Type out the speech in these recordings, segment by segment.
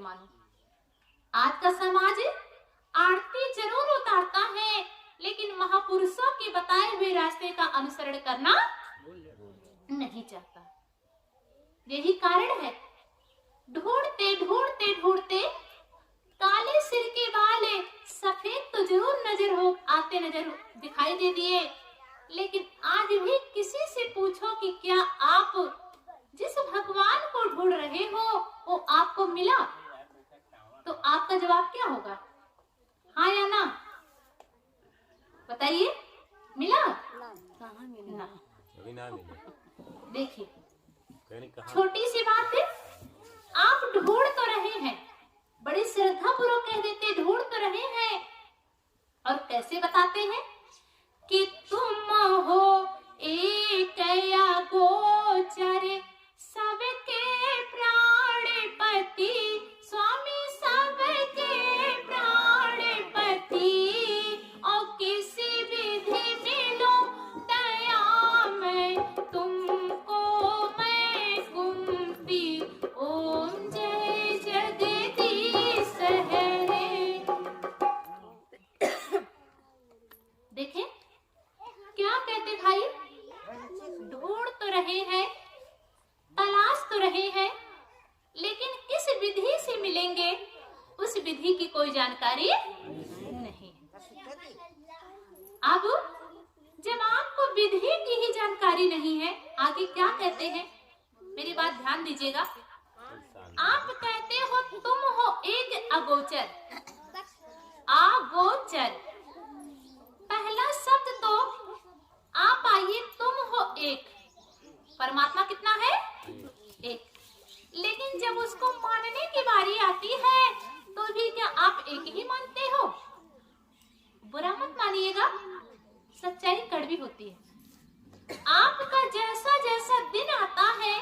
मानो। आज का समाज आरती जरूर उतारता है, लेकिन महापुरुषों के बताए हुए रास्ते का अनुसरण करना नहीं चाहता। यही कारण है, ढूंढते ढूंढते ढूंढते काले सिर के बाल सफेद तो जरूर नजर दिखाई दे दिए, लेकिन आज भी किसी से पूछो कि क्या आप जिस भगवान को ढूंढ रहे हो वो आपको मिला, तो आपका जवाब क्या होगा? हाँ या ना? बताइए, मिला? कहाँ मिला? अभी ना मिले। देखिए, छोटी सी बात है, आप ढूंढ तो रहे हैं, बड़ी श्रद्धा पूर्वक कह देते ढूंढ तो रहे हैं, और कैसे बताते हैं कि तुम हो एक या गोचर सबके प्राणपति, स्वामी सबके प्राणपति, और किसी विधि मिलो दया में तुमको मैं कुंती, ओम जय जगदीश हरे। देखें क्या कहते भाई, ढूंढ तो रहे हैं, तलाश तो रहे हैं, लेकिन किस विधि से मिलेंगे उस विधि की कोई जानकारी नहीं। अब जब आपको विधि की ही जानकारी नहीं है, आगे क्या कहते हैं, मेरी बात ध्यान दीजिएगा। आप कहते हो तुम हो एक अगोचर, अगोचर, पहला शब्द तो आप आइए, तुम हो एक, परमात्मा कितना है? एक। लेकिन जब उसको मानने की बारी आती है तो भी क्या आप एक ही मानते हो? बुरा मत मानिएगा, सच्चाई कड़वी होती है। आपका जैसा जैसा दिन आता है,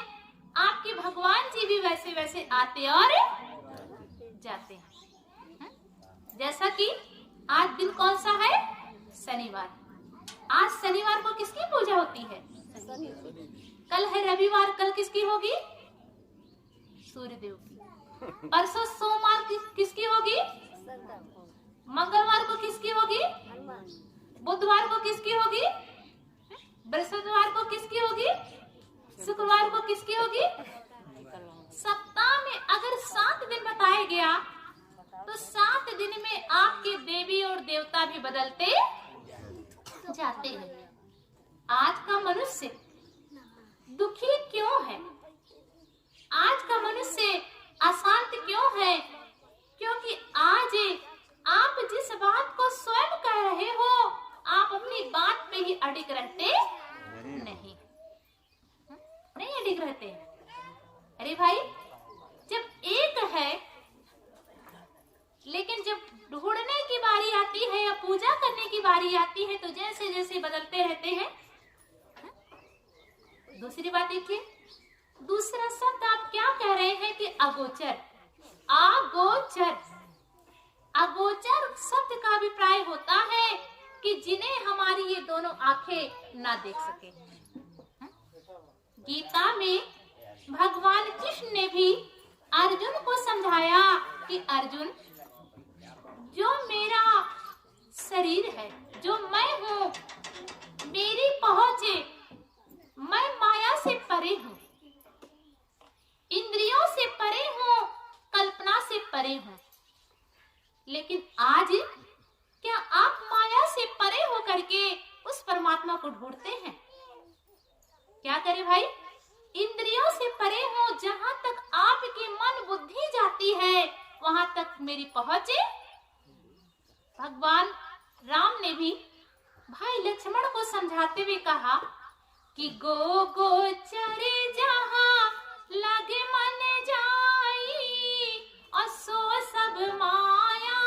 आपके भगवान जी भी वैसे वैसे आते और जाते हैं। जैसा कि आज दिन कौन सा है? शनिवार। आज शनिवार को किसकी पूजा होती है? कल है रविवार, कल किसकी होगी? सूर्यदेव की। परसों सोमवार किसकी होगी? मंगलवार को किसकी होगी? बुधवार को किसकी होगी? बृहस्पतिवार को किसकी होगी? शुक्रवार को किसकी होगी? सप्ताह में अगर 7 दिन बताया गया तो 7 दिन में आपके देवी और देवता भी बदलते जाते हैं। आज का मनुष्य दुखी क्यों है? आज का मनुष्य अशांत क्यों है? क्योंकि आज आप जिस बात को स्वयं कह रहे हो, आप अपनी बात पे ही अडिग रहते नहीं अडिग रहते। अरे भाई, जब एक है, लेकिन जब ढूंढने की बारी आती है या पूजा करने की बारी आती है तो जैसे जैसे बदलते रहते हैं। दूसरी बात देखिए, दूसरा शब्द आप क्या कह रहे हैं कि अगोचर। अगोचर, अगोचर शब्द का अभिप्राय होता है कि जिन्हें हमारी ये दोनों आंखें ना देख सके। गीता में भगवान कृष्ण ने भी अर्जुन को समझाया कि अर्जुन, जो मेरा शरीर है, जो मैं हूँ, मेरी पहुंच, मैं माया से परे हूँ, इंद्रियों से परे हूँ, कल्पना से परे हूँ। लेकिन आज क्या आप माया से परे होकर के उस परमात्मा को ढूंढते हैं? क्या करें भाई, इंद्रियों से परे हो, जहां तक आपकी मन बुद्धि जाती है वहां तक मेरी पहुंच। भगवान राम ने भी भाई लक्ष्मण को समझाते हुए कहा कि गो गोचर जहां लगे मन जाई, और सो सब माया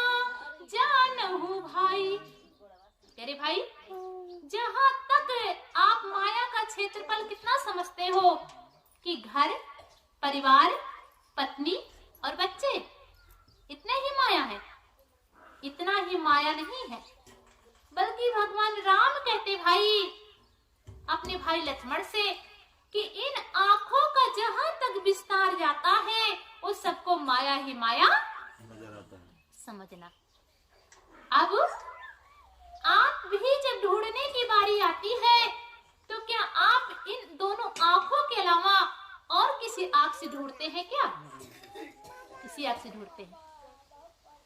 जानहु भाई। अरे भाई, जहां तक आप माया का क्षेत्रफल कितना समझते हो कि घर, परिवार, पत्नी और बच्चे, इतने ही माया है। इतना ही माया नहीं है, बल्कि भगवान राम कहते भाई अपने भाई लक्ष्मण से कि इन आंखों का जहां तक विस्तार जाता है उस सबको माया ही माया समझना। अब आप भी जब ढूंढने की बारी आती है तो क्या आप इन दोनों आंखों के अलावा और किसी आंख से ढूंढते हैं क्या? इसी आंख से ढूंढते हैं।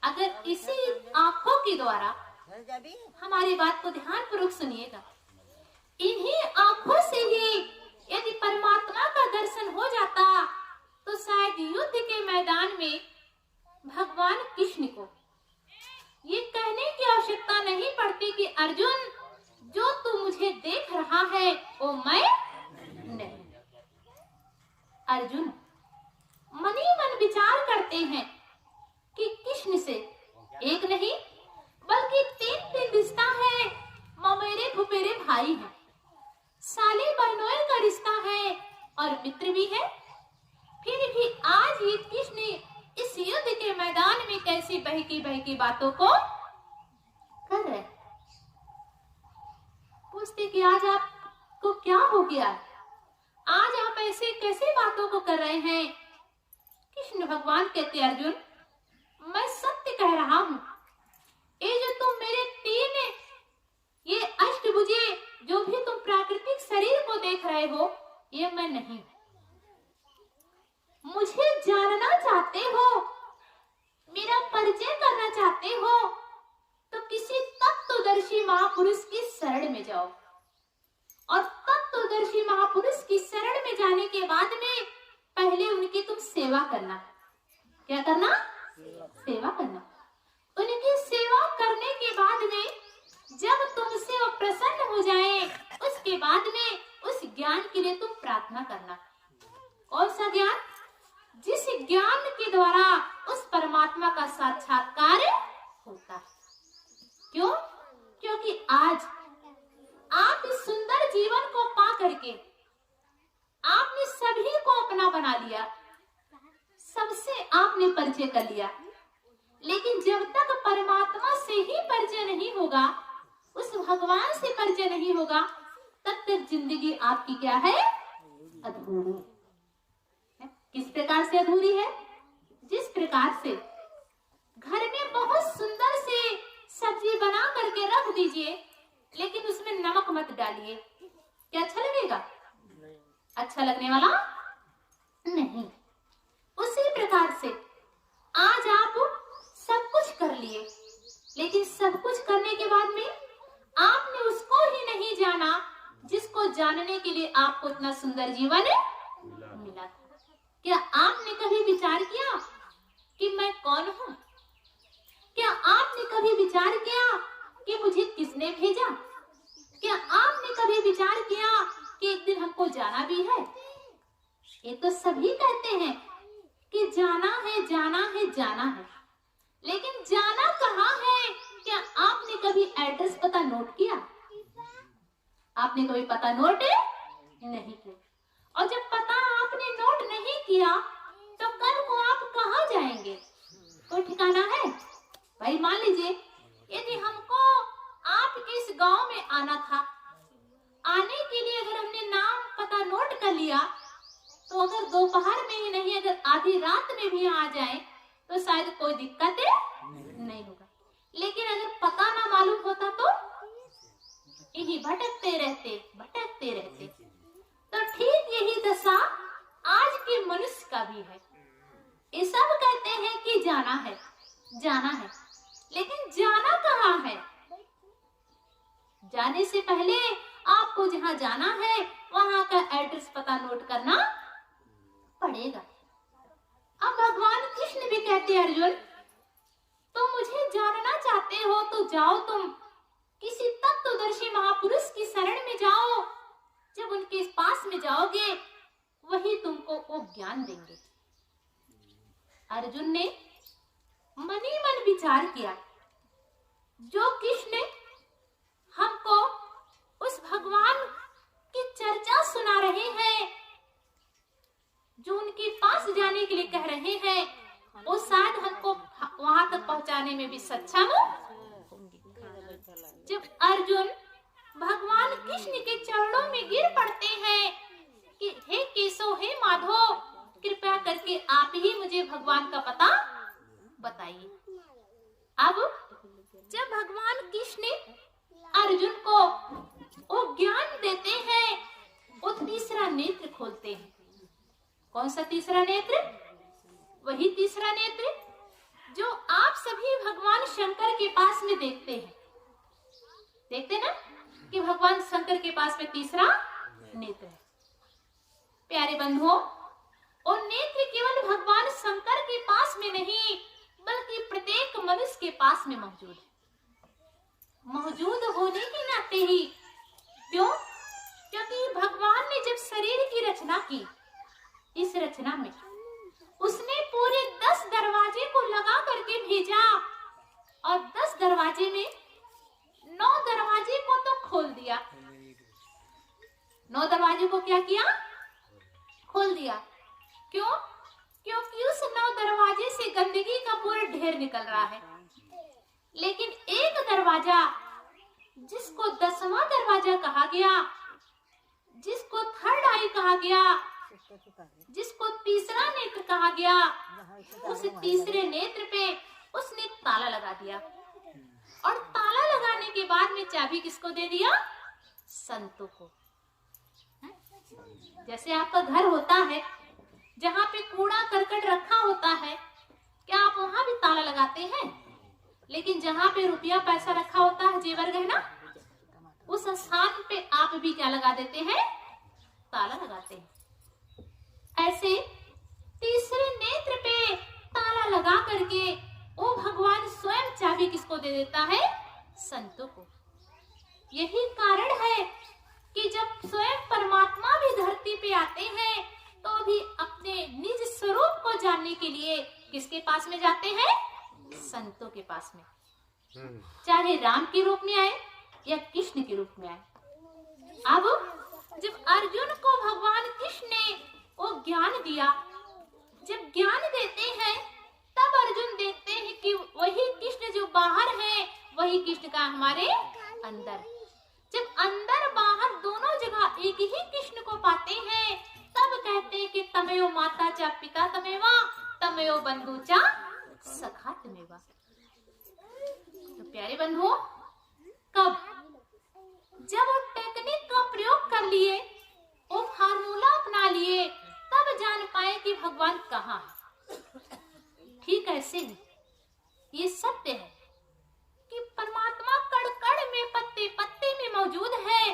अगर इसी आंखों के द्वारा, हमारी बात को ध्यानपूर्वक सुनिएगा, इन्हीं आंखों से ही यदि परमात्मा का दर्शन हो जाता तो शायद युद्ध के मैदान में भगवान कृष्ण को ये कहने की आवश्यकता नहीं पड़ती कि अर्जुन, जो तू मुझे देख रहा है वो मैं नहीं। अर्जुन मन ही मन विचार करते हैं कि कृष्ण से एक नहीं बल्कि तीन रिश्ता है, ममेरे फुफेरे भाई हैं, साले बहनों का रिश्ता है और मित्र भी है। फिर भी आज ये कृष्ण इस युद्ध के मैदान में कैसी बहकी बहकी बातों को कर रहे। पूछते कि आज आपको क्या हो गया, आज आप ऐसे कैसे बातों को कर रहे हैं? कृष्ण भगवान कहते, अर्जुन मैं सत्य कह रहा हूं, ये जो तुम मेरे तीन ये अष्टभुजे जो भी तुम प्राकृतिक शरीर को देख रहे हो ये मैं नहीं। मुझे जानना चाहते हो, मेरा परिचय करना चाहते हो तो किसी तत्वदर्शी महापुरुष की शरण में जाओ, और तत्वदर्शी महापुरुष की शरण में जाने के बाद में पहले उनकी तुम सेवा करना। क्या करना? सेवा करना। उनकी सेवा करने के बाद में जब तुमसे वो प्रसन्न हो जाए उसके बाद में उस ज्ञान के लिए तुम प्रार्थना करना। कौन सा ज्ञान? जिस ज्ञान के द्वारा उस परमात्मा का साक्षात्कार होता है। क्यों? क्योंकि आज आप इस सुंदर जीवन को पा करके आपने सभी को अपना बना लिया, सबसे आपने परिचय कर लिया, लेकिन जब तक परमात्मा से ही परिचय नहीं होगा, उस भगवान से परिचय नहीं होगा, तब तक जिंदगी आपकी क्या है? अधूरी है। किस प्रकार से अधूरी है? जिस प्रकार से घर में बहुत सुंदर से सब्जी बना करके रख दीजिए, लेकिन उसमें नमक मत डालिए, क्या अच्छा लगेगा? अच्छा लगने वाला नहीं। उसी प्रकार से आज आप सब कुछ कर लिए, लेकिन सब कुछ करने के बाद में आपने उसको ही नहीं जाना जिसको जानने के लिए आपको इतना सुंदर जीवन मिला था। क्या आपने कभी विचार किया कि मैं कौन हूँ? क्या आपने कभी विचार किया कि मुझे किसने भेजा? क्या आपने कभी विचार किया कि एक दिन हमको जाना भी है? ये तो सभी कहते हैं कि जाना है, जाना है, जाना है, लेकिन जाना कहाँ है? क्या आपने कभी एड्रेस पता नोट किया? आपने कभी पता नोट नहीं किया, और जब पता आपने नोट नहीं किया तो कल को आप कहाँ जाएंगे? कोई ठिकाना है? भाई मान लीजिए यदि हमको आपके इस गांव में आना था, आने के लिए अगर हमने नाम पता नोट कर लिया तो अगर दोपहर में ही नहीं, अगर आधी रात में भी आ जाए तो शायद कोई दिक्कत नहीं होगा। लेकिन अगर पता ना मालूम होता तो यही भटकते रहते। तो ठीक यही दशा आज के मनुष्य का भी है। ये सब कहते हैं कि जाना है, जाना है, लेकिन जाना कहाँ है? जाने से पहले आपको जहाँ जाना है वहां का एड्रेस पता नोट करना पड़ेगा। अब भगवान कृष्ण भी कहते हैं, अर्जुन तुम मुझे जानना चाहते हो तो जाओ, तुम किसी तत्वदर्शी महापुरुष की शरण में जाओ। जब उनके पास में जाओगे वही तुमको वो ज्ञान देंगे। अर्जुन ने मन ही मन विचार किया, जो कृष्ण हमको उस भगवान की चर्चा सुना रहे हैं, जो उनके पास जाने के लिए कह रहे हैं, वो शायद हमको वहां तक पहुंचाने में भी सक्षम होंगे। जब अर्जुन भगवान कृष्ण के चरणों में गिर पड़ते हैं कि हे केशव, हे माधव, कृपया करके आप ही मुझे भगवान का पता बताइए। अब जब भगवान कृष्ण अर्जुन को वो ज्ञान देते हैं, वो तीसरा नेत्र खोलते हैं। कौन सा तीसरा नेत्र? वही तीसरा नेत्र जो आप सभी भगवान शंकर के पास में देखते हैं। देखते ना कि भगवान शंकर के पास में तीसरा नेत्र है। प्यारे बंधुओं, और नेत्र केवल भगवान शंकर के पास में नहीं बल्कि प्रत्येक मनुष्य के पास में मौजूद है। मौजूद होने के नाते ही, क्यों? क्योंकि भगवान ने जब शरीर की रचना की, इस रचना में उसने पूरे 10 दरवाजे को लगा करके भेजा और 10 दरवाजे में 9 दरवाजे को तो खोल दिया। 9 दरवाजे को क्या किया? खोल दिया। क्यों? क्योंकि उस 9 दरवाजे से गंदगी का पूरा ढेर निकल रहा है। लेकिन एक दरवाजा, जिसको 10वां दरवाजा कहा गया, जिसको थर्ड आई कहा गया, जिसको तीसरा नेत्र कहा गया, उस तीसरे नेत्र पे उसने ताला लगा दिया। और ताला लगाने के बाद में चाबी किसको दे दिया? संतों को। जैसे आपका घर होता है, जहाँ पे कूड़ा करकट रखा होता है, क्या आप वहां भी ताला लगाते हैं? लेकिन जहाँ पे रुपया पैसा रखा होता है, जेवर गहना, उस स्थान पे आप भी क्या लगा देते हैं? ताला लगाते हैं। ऐसे तीसरे नेत्र पे ताला लगा करके वो भगवान स्वयं चाबी किसको दे देता है? संतों को। यही कारण है कि जब स्वयं परमात्मा भी धरती पे आते हैं तो भी अपने निज स्वरूप को जानने के लिए किसके पास में जाते हैं? संतों के पास में। चाहे राम के रूप में आए या कृष्ण के रूप में आए। अब जब अर्जुन को भगवान कृष्ण ने वो ज्ञान दिया, जब ज्ञान देते हैं तब अर्जुन देखते हैं कि वही कृष्ण जो बाहर है वही कृष्ण का हमारे अंदर। जब अंदर बाहर दोनों जगह एक ही कृष्ण को पाते हैं तब कहते हैं कि तमेव माता च पिता तमेवा तमेव बंधु च सखा तमेवा। तो प्यारे बंधुओं, कब? जब वो टेक्निक का प्रयोग कर लिए, वो फार्मूला अपना लिए, तब जान पाए कि भगवान कहाँ है। ठीक ऐसे ही ये सत्य है कि परमात्मा कण कण में, पत्ते पत्ते में मौजूद है,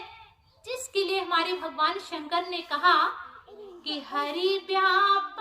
जिसके लिए हमारे भगवान शंकर ने कहा कि हरि व्याप